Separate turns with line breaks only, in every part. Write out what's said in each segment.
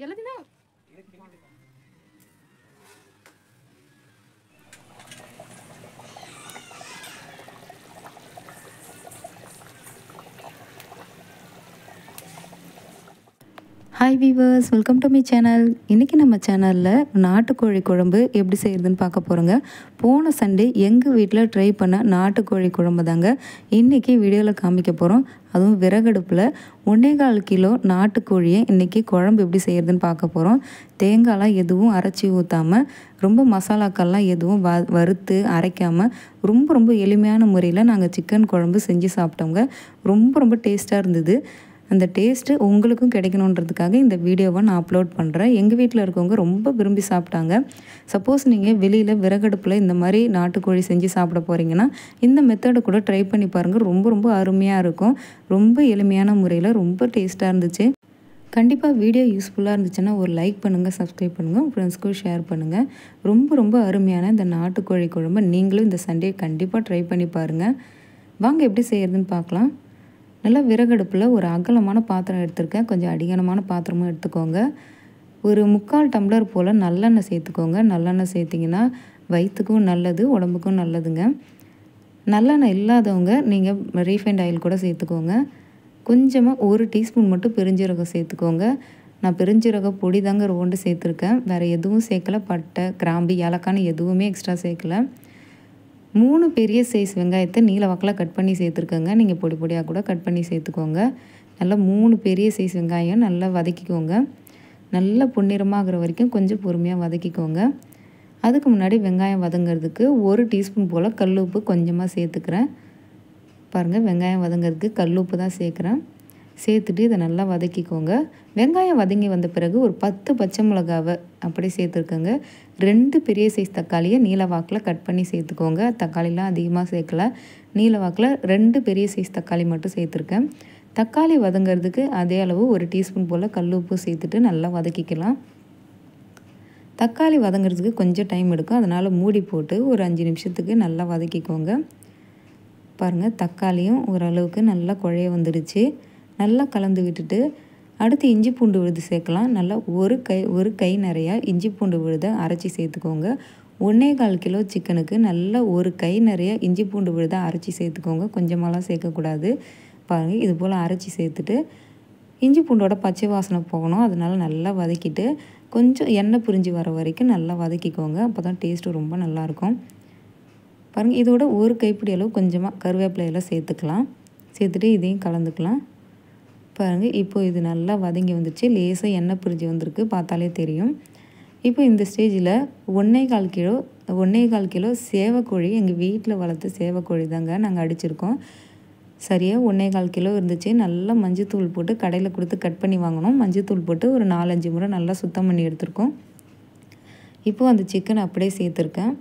எல்லாத்தையும்
hi viewers, welcome to my channel. இன்றைக்கி நம்ம சேனலில் நாட்டுக்கோழி குழம்பு எப்படி செய்கிறதுன்னு பார்க்க போகிறோங்க. போன சண்டே எங்கள் வீட்டில் ட்ரை பண்ண நாட்டுக்கோழி குழம்பு தாங்க இன்றைக்கி வீடியோவில் காமிக்க போகிறோம். அதுவும் விறகடுப்பில் 1.25 கிலோ நாட்டுக்கோழியை இன்றைக்கி குழம்பு எப்படி செய்கிறதுன்னு பார்க்க போகிறோம். தேங்காய்லாம் எதுவும் அரைச்சி ஊற்றாமல், ரொம்ப மசாலாக்கள்லாம் எதுவும் வறுத்து அரைக்காமல் ரொம்ப எளிமையான முறையில் நாங்கள் சிக்கன் குழம்பு செஞ்சு சாப்பிட்டோங்க. ரொம்ப டேஸ்ட்டாக இருந்தது. அந்த டேஸ்ட்டு உங்களுக்கும் கிடைக்கணுன்றதுக்காக இந்த வீடியோவை நான் அப்லோட் பண்ணுறேன். எங்கள் வீட்டில் இருக்கவங்க ரொம்ப விரும்பி சாப்பிட்டாங்க. சப்போஸ் நீங்கள் வெளியில் விறகடுப்பில் இந்த மாதிரி நாட்டுக்கோழி செஞ்சு சாப்பிட போகிறீங்கன்னா இந்த மெத்தடை கூட ட்ரை பண்ணி பாருங்கள். ரொம்ப அருமையாக இருக்கும். ரொம்ப எளிமையான முறையில் ரொம்ப டேஸ்ட்டாக இருந்துச்சு. கண்டிப்பாக வீடியோ யூஸ்ஃபுல்லாக இருந்துச்சுன்னா ஒரு லைக் பண்ணுங்கள், சப்ஸ்கிரைப் பண்ணுங்கள், உங்கள் ஃப்ரெண்ட்ஸ்க்கும் ஷேர் பண்ணுங்கள். ரொம்ப அருமையான இந்த நாட்டுக்கோழி குழம்பு நீங்களும் இந்த சண்டே கண்டிப்பாக ட்ரை பண்ணி பாருங்கள். வாங்க எப்படி செய்கிறதுன்னு பார்க்கலாம். நல்லா விறகடுப்பில் ஒரு அகலமான பாத்திரம் எடுத்துருக்கேன். கொஞ்சம் அடிகனமான பாத்திரமும் எடுத்துக்கோங்க. ஒரு 3/4 டம்ளர் போல் நல்லெண்ணெய் சேர்த்துக்கோங்க. நல்லெண்ணெய் சேர்த்திங்கன்னா வயிற்றுக்கும் நல்லது, உடம்புக்கும் நல்லதுங்க. நல்லெண்ணெய் இல்லாதவங்க நீங்கள் ரீஃபைண்ட் ஆயில் கூட சேர்த்துக்கோங்க. கொஞ்சமாக 1 டீஸ்பூன் மட்டும் பெருஞ்சீரகம் சேர்த்துக்கோங்க. நான் பெருஞ்சீரக பொடி தாங்க ரோண்டு சேர்த்துருக்கேன். வேறு எதுவும் சேர்க்கலை. பட்டை, கிராம்பு, ஏலக்கான்னு எதுவுமே எக்ஸ்ட்ரா சேர்க்கலை. 3 பெரிய சைஸ் வெங்காயத்தை நீல வாக்கில் கட் பண்ணி சேர்த்துருக்கேங்க. நீங்கள் பொடியாக கூட கட் பண்ணி சேர்த்துக்கோங்க. நல்லா 3 பெரிய சைஸ் வெங்காயம் நல்லா வதக்கிக்கோங்க. நல்லா பொன்னிறமாகிற வரைக்கும் கொஞ்சம் பொறுமையாக வதக்கிக்கோங்க. அதுக்கு முன்னாடி வெங்காயம் வதங்கிறதுக்கு 1 டீஸ்பூன் போல் கல்லுப்பு கொஞ்சமாக சேர்த்துக்கிறேன். பாருங்கள், வெங்காயம் வதங்கிறதுக்கு கல்லுப்பு தான் சேர்க்குறேன். சேர்த்துட்டு இதை நல்லா வதக்கிக்கோங்க. வெங்காயம் வதங்கி வந்த பிறகு ஒரு 10 பச்சை மிளகாவை அப்படி சேர்த்துருக்கோங்க. 2 பெரிய சைஸ் தக்காளியை நீல வாக்கில் கட் பண்ணி சேர்த்துக்கோங்க. தக்காளிலாம் அதிகமாக சேர்க்கல. நீல வாக்கில் 2 பெரிய சைஸ் தக்காளி மட்டும் சேர்த்துருக்கேன். தக்காளி வதங்கிறதுக்கு அதே அளவு 1 டீஸ்பூன் போல் கல்லுப்பு சேர்த்துட்டு நல்லா வதக்கிக்கலாம். தக்காளி வதங்கிறதுக்கு கொஞ்சம் டைம் எடுக்கும். அதனால் மூடி போட்டு ஒரு 5 நிமிஷத்துக்கு நல்லா வதக்கிக்கோங்க. பாருங்கள், தக்காளியும் ஓரளவுக்கு நல்லா குழைய வந்துடுச்சு. நல்லா கலந்து விட்டுட்டு அடுத்து இஞ்சி பூண்டு விழுது சேர்க்கலாம். நல்லா ஒரு கை நிறையா இஞ்சி பூண்டு விழுதை அரைச்சி சேர்த்துக்கோங்க. 1.25 கிலோ சிக்கனுக்கு நல்லா ஒரு கை நிறைய இஞ்சி பூண்டு விழுதை அரைச்சி சேர்த்துக்கோங்க. கொஞ்சமாலாம் சேர்க்கக்கூடாது. பாருங்கள், இது போல் அரைச்சி சேர்த்துட்டு இஞ்சி பூண்டோட பச்சை வாசனை போகணும். அதனால் நல்லா வதக்கிட்டு கொஞ்சம் எண்ணெய் பிரிஞ்சு வர வரைக்கும் நல்லா வதக்கிக்கோங்க. அப்போ தான் டேஸ்ட்டு ரொம்ப நல்லாயிருக்கும். பாருங்கள், இதோட ஒரு கைப்பிடி அளவு கொஞ்சமாக கருவேப்பிலையெல்லாம் சேர்த்துக்கலாம். சேர்த்துட்டு இதையும் கலந்துக்கலாம். பாருங்கள், இப்போ இது நல்லா வதங்கி வந்துச்சு. லேசாக எண்ணெய் பிரிஞ்சு வந்திருக்கு, பார்த்தாலே தெரியும். இப்போ இந்த ஸ்டேஜில் 1.25 கிலோ சேவக்கோழி, எங்கள் வீட்டில் வளர்த்த சேவக்கோழி தாங்க நாங்கள் அடிச்சிருக்கோம். சரியாக 1.25 கிலோ இருந்துச்சு. நல்லா மஞ்சத்தூள் போட்டு கடையில் கொடுத்து கட் பண்ணி வாங்கினோம். மஞ்சத்தூள் போட்டு ஒரு 4-5 முறை நல்லா சுத்தம் பண்ணி எடுத்துருக்கோம். இப்போது அந்த சிக்கன் அப்படியே சேர்த்துருக்கேன்.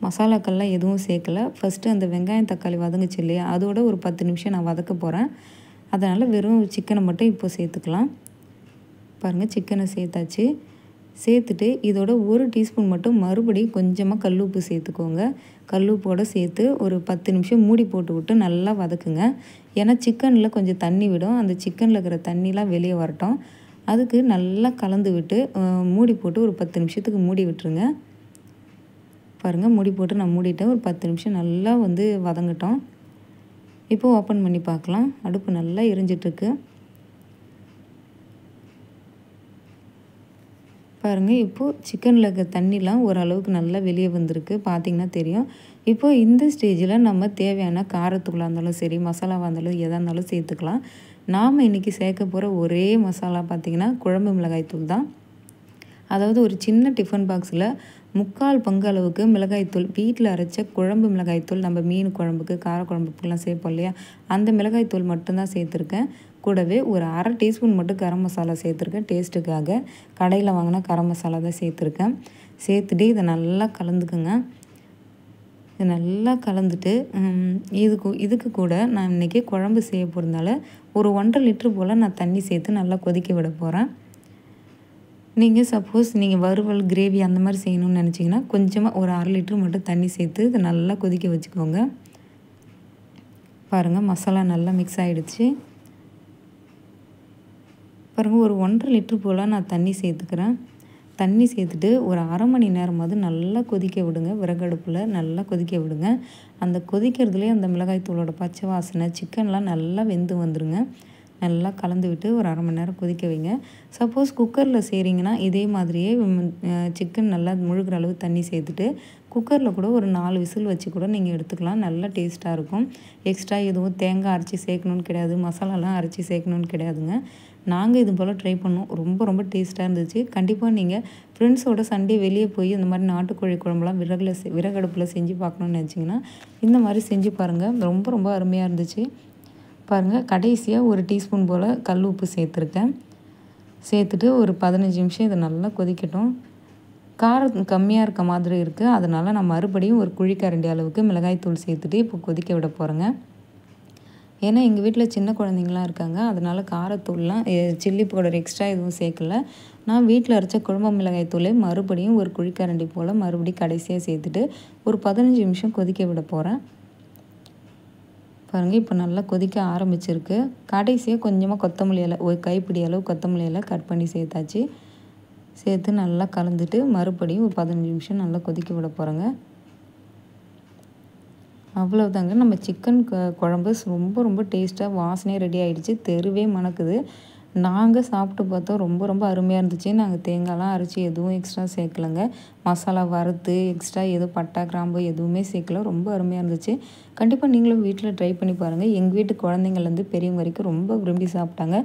மசாலாக்கள்லாம் எதுவும் சேர்க்கலை. ஃபஸ்ட்டு அந்த வெங்காயம் தக்காளி வதங்குச்சு இல்லையா, அதோட ஒரு 10 நிமிஷம் நான் வதக்க போகிறேன். அதனால் வெறும் சிக்கனை மட்டும் இப்போ சேர்த்துக்கலாம். பாருங்கள், சிக்கனை சேர்த்தாச்சு. சேர்த்துட்டு இதோட 1 டீஸ்பூன் மட்டும் மறுபடியும் கொஞ்சமாக கல்லுப்பு சேர்த்துக்கோங்க. கல்லுப்போடு சேர்த்து ஒரு 10 நிமிஷம் மூடி போட்டு விட்டு நல்லா வதக்குங்க. ஏன்னா சிக்கனில் கொஞ்சம் தண்ணி விடும். அந்த சிக்கனில் இருக்கிற தண்ணிலாம் வெளியே வரட்டும். அதுக்கு நல்லா கலந்து விட்டு மூடி போட்டு ஒரு 10 நிமிஷத்துக்கு மூடி விட்டுருங்க. பாருங்கள், மூடி போட்டு நான் மூடிட்டேன். ஒரு 10 நிமிஷம் நல்லா வதங்கட்டும். இப்போது ஓப்பன் பண்ணி பார்க்கலாம். அடுப்பு நல்லா எரிஞ்சிட்ருக்கு. பாருங்கள், இப்போது சிக்கனில் இருக்க தண்ணிலாம் ஓரளவுக்கு நல்லா வெளியே வந்திருக்கு, பார்த்திங்கன்னா தெரியும். இப்போது இந்த ஸ்டேஜில் நம்ம தேவையான காரத்தூளாக இருந்தாலும் சரி, மசாலாவாக இருந்தாலும் எதாக இருந்தாலும் சேர்த்துக்கலாம். நாம் இன்றைக்கி சேர்க்க போகிற ஒரே மசாலா பார்த்திங்கன்னா குழம்பு மிளகாய்த்தூள் தான். அதாவது ஒரு சின்ன டிஃபன் பாக்ஸில் 3/4 பங்கு அளவுக்கு மிளகாய்த்தூள், வீட்டில் அரைச்ச குழம்பு மிளகாய்த்தூள், நம்ம மீன் குழம்புக்கு காரக்குழம்புக்குலாம் சேர்ப்போம் இல்லையா, அந்த மிளகாய்த்தூள் மட்டும்தான் சேர்த்துருக்கேன். கூடவே ஒரு 1/2 டீஸ்பூன் மட்டும் கரம் மசாலா சேர்த்துருக்கேன் டேஸ்ட்டுக்காக. கடையில் வாங்கினா கரம் மசாலா தான் சேர்த்துருக்கேன். சேர்த்துட்டு இதை நல்லா கலந்துக்குங்க. இதை நல்லா கலந்துட்டு இதுக்கு கூட நான் இன்றைக்கி குழம்பு செய்ய போகிறதுனால ஒரு 1.5 லிட்டர் போல் நான் தண்ணி சேர்த்து நல்லா கொதிக்க விட போகிறேன். நீங்கள் சப்போஸ் நீங்கள் வறுவல், கிரேவி அந்த மாதிரி செய்யணும்னு நினச்சிங்கன்னா கொஞ்சமாக ஒரு 1/2 லிட்டர் மட்டும் தண்ணி சேர்த்து இதை நல்லா கொதிக்க வச்சுக்கோங்க. பாருங்கள் மசாலா நல்லா மிக்ஸ் ஆகிடுச்சு. பாருங்கள் ஒரு 1.5 லிட்டர் போல் நான் தண்ணி சேர்த்துக்கிறேன். தண்ணி சேர்த்துட்டு ஒரு அரை மணி நேரமாவது நல்லா கொதிக்க விடுங்க. விறகடுப்பில் நல்லா கொதிக்க விடுங்க. அந்த கொதிக்கிறதுலேயே அந்த மிளகாய்த்தூளோட பச்சை வாசனை, சிக்கன்லாம் நல்லா வெந்து வந்துடுங்க. நல்லா கலந்து விட்டு ஒரு அரை மணி நேரம் கொதிக்க வைங்க. சப்போஸ் குக்கரில் செய்கிறீங்கன்னா இதே மாதிரியே சிக்கன் நல்லா முழுகிற அளவு தண்ணி சேர்த்துட்டு குக்கரில் கூட ஒரு 4 விசில் வச்சு கூட நீங்கள் எடுத்துக்கலாம். நல்லா டேஸ்ட்டாக இருக்கும். எக்ஸ்ட்ரா எதுவும் தேங்காய் அரைச்சி சேர்க்கணுன்னு கிடையாது, மசாலாலாம் அரைச்சி சேர்க்கணுன்னு கிடையாதுங்க. நாங்கள் இது போல் ட்ரை பண்ணோம். ரொம்ப ரொம்ப டேஸ்ட்டாக இருந்துச்சு. கண்டிப்பாக நீங்கள் ஃப்ரெண்ட்ஸோட சண்டே வெளியே போய் இந்த மாதிரி நாட்டுக்கோழி குழம்புலாம் விறகடுப்பில் செஞ்சு பார்க்கணுன்னு நினச்சிங்கன்னா இந்த மாதிரி செஞ்சு பாருங்கள். ரொம்ப ரொம்ப அருமையாக இருந்துச்சு. பாருங்கள் கடைசியாக ஒரு டீஸ்பூன் போல் கல் உப்பு சேர்த்துருக்கேன். சேர்த்துட்டு ஒரு 15 நிமிஷம் இதை நல்லா கொதிக்கட்டும். காரம் கம்மியாக இருக்க மாதிரி இருக்குது. அதனால் நான் மறுபடியும் ஒரு குழிக்கரண்டி அளவுக்கு மிளகாய்த்தூள் சேர்த்துட்டு இப்போ கொதிக்க விட போகிறேங்க. ஏன்னா எங்கள் வீட்டில் சின்ன குழந்தைங்களாம் இருக்காங்க. அதனால் காரத்தூள்லாம் சில்லி பவுடர் எக்ஸ்ட்ரா எதுவும் சேர்க்கல. நான் வீட்டில் அரைச்ச குழம்பு மிளகாய்த்தூளே மறுபடியும் ஒரு குழிக்கரண்டி போல் மறுபடியும் கடைசியாக சேர்த்துட்டு ஒரு 15 நிமிஷம் கொதிக்க விட போகிறேன். பாருங்கள் இப்போ நல்லா கொதிக்க ஆரம்பிச்சிருக்கு. கடைசியாக கொஞ்சமாக கொத்தமல்லி இலை, ஒரு கைப்பிடி அளவு கொத்தமல்லி இலை கட் பண்ணி சேர்த்தாச்சு. சேர்த்து நல்லா கலந்துட்டு மறுபடியும் ஒரு 15 நிமிஷம் நல்லா கொதிக்க விட போகிறேங்க. அவ்வளோதாங்க, நம்ம சிக்கன் குழம்பு ரொம்ப ரொம்ப டேஸ்ட்டாக வாசனையாக ரெடி ஆகிடுச்சு. தெருவே மணக்குது. நாங்கள் சாப்பிட்டு பார்த்தோம். ரொம்ப ரொம்ப அருமையாக இருந்துச்சு. நாங்கள் தேங்காய்லாம் அரைச்சி எதுவும் எக்ஸ்ட்ரா சேர்க்கலைங்க. மசாலா வறுத்து எக்ஸ்ட்ரா எதுவும் பட்டை கிராம்பு எதுவுமே சேர்க்கல. ரொம்ப அருமையாக இருந்துச்சு. கண்டிப்பாக நீங்களும் வீட்டில் ட்ரை பண்ணி பாருங்கள். எங்கள் வீட்டு குழந்தைங்கள்லேருந்து பெரியவங்க வரைக்கும் ரொம்ப விரும்பி சாப்பிட்டாங்க.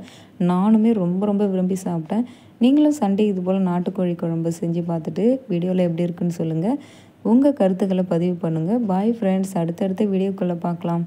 நானுமே ரொம்ப ரொம்ப விரும்பி சாப்பிட்டேன். நீங்களும் சண்டே இது போல் நாட்டுக்கோழி குழம்பு செஞ்சு பார்த்துட்டு வீடியோவில் எப்படி இருக்குன்னு சொல்லுங்கள். உங்கள் கருத்துக்களை பதிவு பண்ணுங்கள். பாய் ஃப்ரெண்ட்ஸ், அடுத்தடுத்த வீடியோக்குள்ளே பார்க்கலாம்.